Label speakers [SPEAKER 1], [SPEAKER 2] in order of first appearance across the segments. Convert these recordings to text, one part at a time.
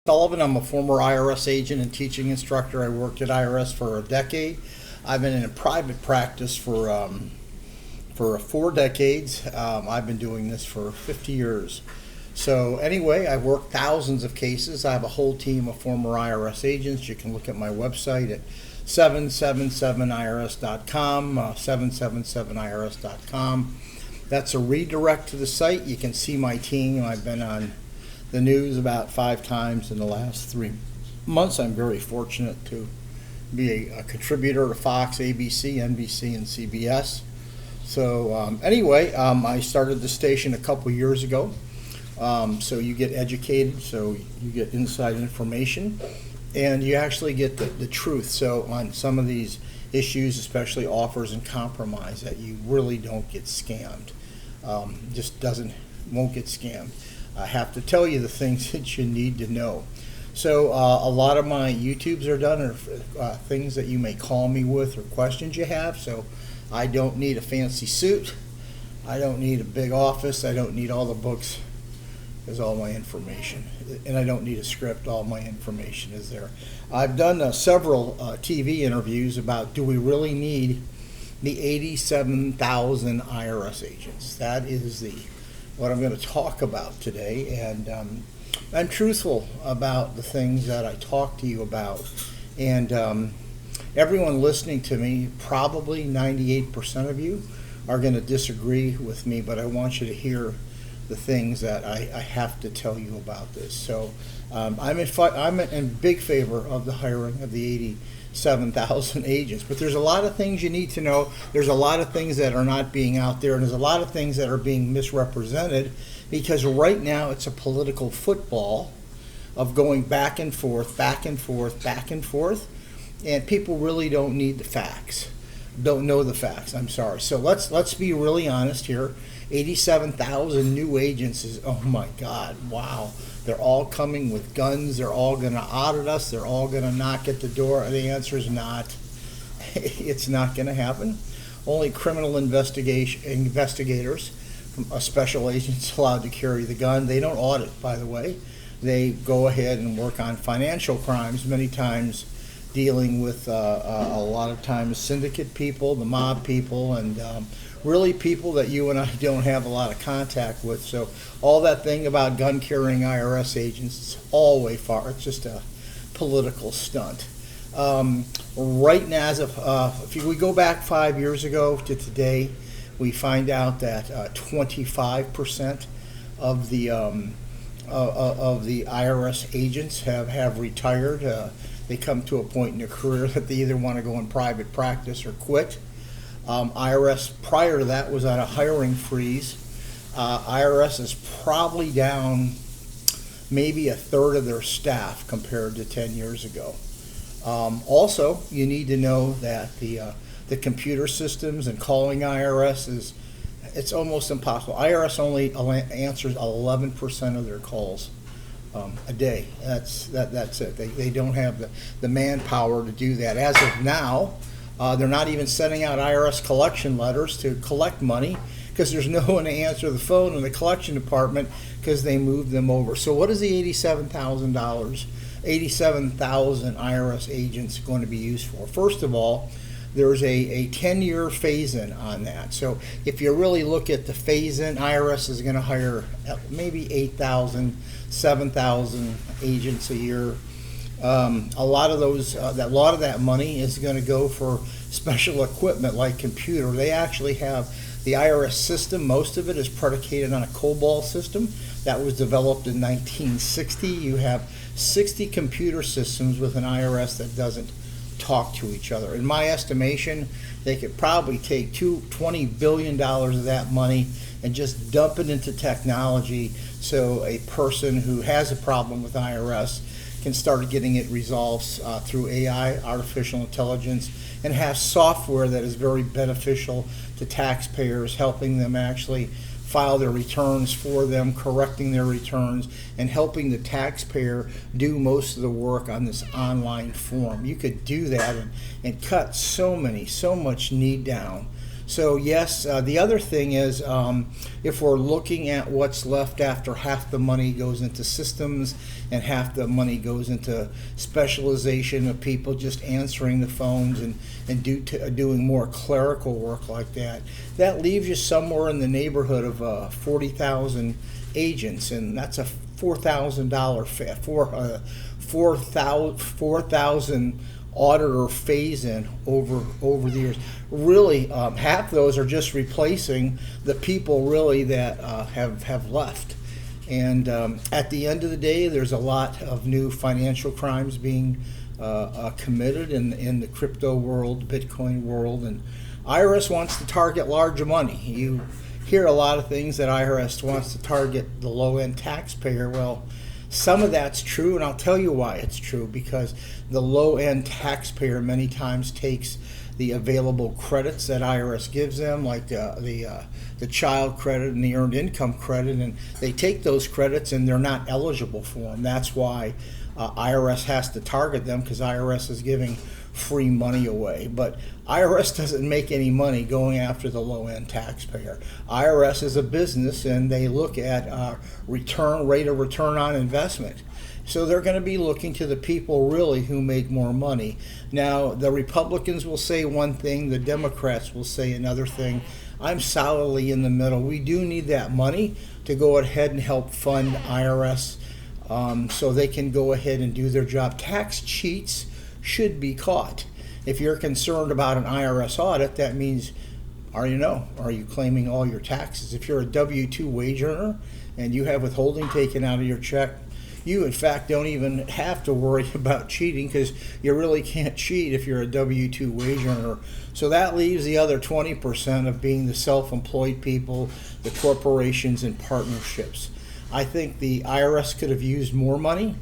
[SPEAKER 1] Sullivan. I'm a former IRS agent and teaching instructor. I worked at IRS for a decade. I've been in a private practice for 4 decades. I've been doing this for 50 years. So anyway, I've worked thousands of cases. I have a whole team of former IRS agents. You can look at my website at 777irs.com, 777irs.com. That's a redirect to the site. You can see my team. I've been on the news about 5 times in the last 3 months. I'm very fortunate to be a contributor to Fox, ABC, NBC, and CBS. So anyway, I started the station a couple years ago. So you get educated, so you get inside information, and you actually get the truth. So on some of these issues, especially offers and compromise, that you really don't get scammed. Won't get scammed. I have to tell you the things that you need to know. So a lot of my YouTubes are done, or things that you may call me with, or questions you have. So I don't need a fancy suit. I don't need a big office. I don't need all the books. There's all my information. And I don't need a script. All my information is there. I've done several TV interviews about, do we really need the 87,000 IRS agents? That is what I'm going to talk about today, and I'm truthful about the things that I talk to you about. And everyone listening to me, probably 98% of you, are going to disagree with me, but I want you to hear the things that I have to tell you about this. So I'm in big favor of the hiring of the 87,000 agents, but there's a lot of things you need to know. There's a lot of things that are not being out there, and there's a lot of things that are being misrepresented, because right now it's a political football of going back and forth, back and forth, back and forth, and people really don't need the facts. Don't know the facts. I'm sorry. So let's be really honest here. 87,000 new agents is, oh my God, wow. They're all coming with guns. They're all going to audit us. They're all going to knock at the door. The answer is not. It's not going to happen. Only criminal investigators, special agents, allowed to carry the gun. They don't audit, by the way. They go ahead and work on financial crimes, many times dealing with a lot of times syndicate people, the mob people, and really people that you and I don't have a lot of contact with. So all that thing about gun carrying IRS agents is all way far. It's just a political stunt. Right now, if we go back 5 years ago to today, we find out that 25% of the IRS agents have retired. They come to a point in their career that they either want to go in private practice or quit. IRS prior to that was on a hiring freeze. IRS is probably down maybe a third of their staff compared to 10 years ago. Also, you need to know that the computer systems and calling IRS it's almost impossible. IRS only answers 11% of their calls a day. That's it. They don't have the manpower to do that. As of now, they're not even sending out IRS collection letters to collect money, because there's no one to answer the phone in the collection department, because they moved them over. So what is the $87,000, 87,000 IRS agents going to be used for? First of all, there's a 10-year phase-in on that. So if you really look at the phase-in, IRS is going to hire maybe 8,000, 7,000 agents a year. A lot of that money is going to go for special equipment like computer. They actually have the IRS system. Most of it is predicated on a COBOL system that was developed in 1960. You have 60 computer systems with an IRS that doesn't talk to each other. In my estimation, they could probably take $20 billion of that money and just dump it into technology, so a person who has a problem with IRS can start getting it resolved through AI, artificial intelligence, and have software that is very beneficial to taxpayers, helping them actually file their returns for them, correcting their returns, and helping the taxpayer do most of the work on this online form. You could do that and cut so much need down So yes, the other thing is, if we're looking at what's left after half the money goes into systems and half the money goes into specialization of people just answering the phones and doing more clerical work like that, that leaves you somewhere in the neighborhood of 40,000 agents, and that's a $4,000 auditor phase-in over the years. Really, half those are just replacing the people really that have left. And at the end of the day, there's a lot of new financial crimes being committed in the crypto world, Bitcoin world, and IRS wants to target larger money. You hear a lot of things that IRS wants to target the low-end taxpayer. Well, some of that's true, and I'll tell you why it's true, because the low-end taxpayer many times takes the available credits that IRS gives them, like the child credit and the earned income credit, and they take those credits and they're not eligible for them. That's why IRS has to target them, because IRS is giving free money away. But IRS doesn't make any money going after the low-end taxpayer. IRS is a business, and they look at rate of return on investment. So they're going to be looking to the people really who make more money. Now, the Republicans will say one thing, the Democrats will say another thing. I'm solidly in the middle. We do need that money to go ahead and help fund IRS so they can go ahead and do their job. Tax cheats should be caught. If you're concerned about an IRS audit, that means, are you claiming all your taxes? If you're a W-2 wage earner and you have withholding taken out of your check, you in fact don't even have to worry about cheating, because you really can't cheat if you're a W-2 wage earner. So that leaves the other 20% of being the self-employed people, the corporations and partnerships. I think the IRS could have used more money.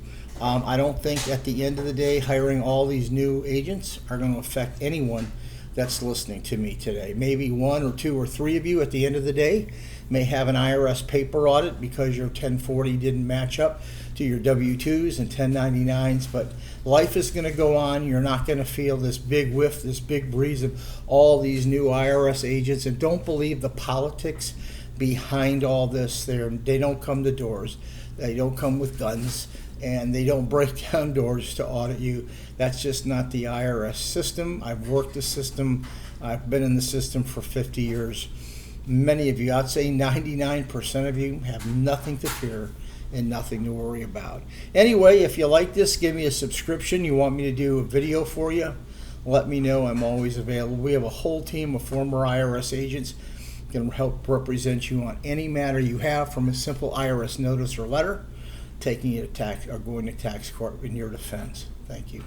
[SPEAKER 1] I don't think at the end of the day hiring all these new agents are going to affect anyone that's listening to me today. Maybe one or two or three of you at the end of the day may have an IRS paper audit because your 1040 didn't match up to your W-2s and 1099s, but life is going to go on. You're not going to feel this big whiff, this big breeze of all these new IRS agents. And don't believe the politics behind all this. They don't come to doors. They don't come with guns, and they don't break down doors to audit you. That's just not the IRS system. I've worked the system. I've been in the system for 50 years. Many of you, I'd say 99% of you, have nothing to fear and nothing to worry about. Anyway, if you like this, give me a subscription. You want me to do a video for you, let me know. I'm always available. We have a whole team of former IRS agents who can help represent you on any matter you have, from a simple IRS notice or letter, taking you to tax or going to tax court in your defense. Thank you.